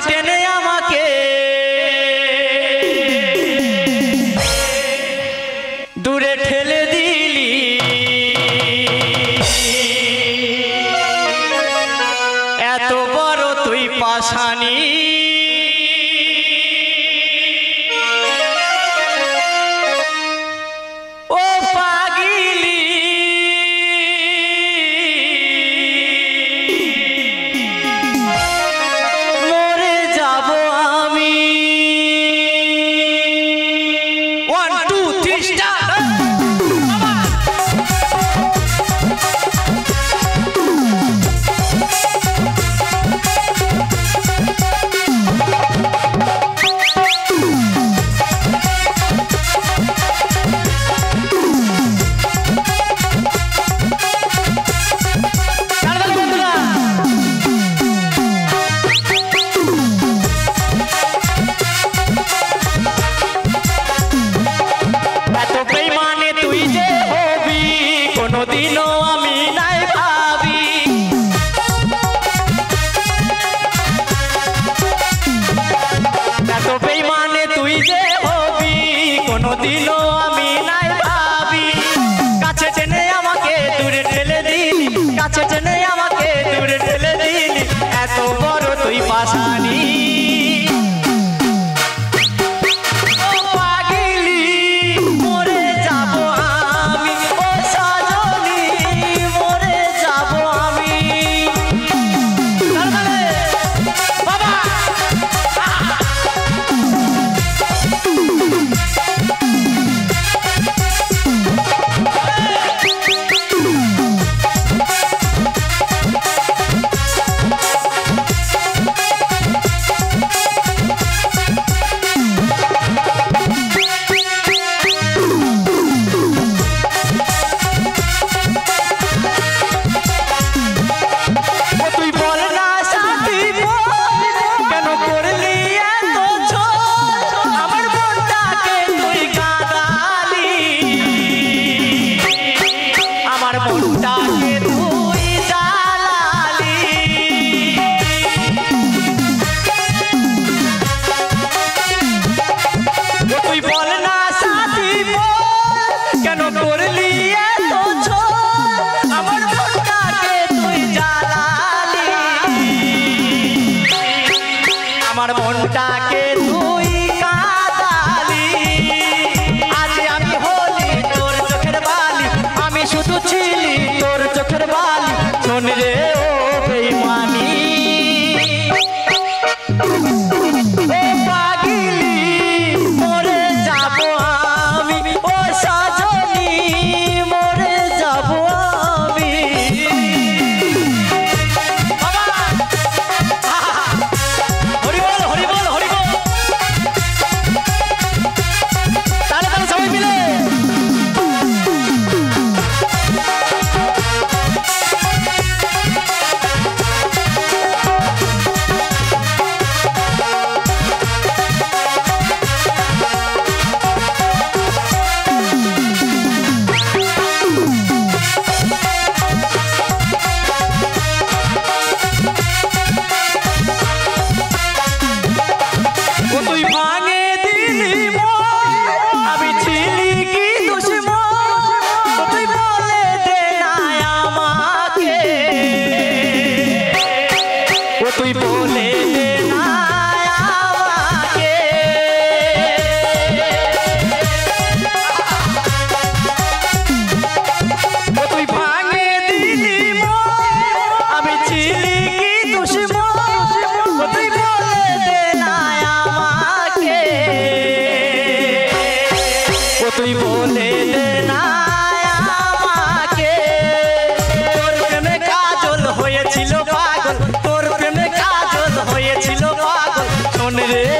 টেনে আমাকে দূরে ঠেলে দিলি এত বড় তুই পাশানি দিনও আমি নাই ভাবি এত বেইমানে তুই যে হবি কোনদিনও আমি নাই ভাবি কাছে টেনে আমাকে দূরে ঠেলে দিলি কাছে টেনে আমাকে দূরে ঠেলে দিলি এত বড় তুই পাশানি আমার মনটাকে তুই কাঁদালি আজ আমি হলি তোর চোখের বালি আমি শুধু ছিলি তোর চোখের বালি শোন রে ও বেঈমানি ও পাগলি মরে যাব আমি ও সাজনি মরে যাব আমি তুই বলে দে না আমাকে তুই ভাঙে দিলি আমি ছিলি কি দুশমন তুই বলে দে না আমাকে তুই বলে দে না আমাকে তোর প্রেমে কাজল হয়েছিল পাগল তোর প্রেমে কাজল হয়েছিল পাগল শোন রে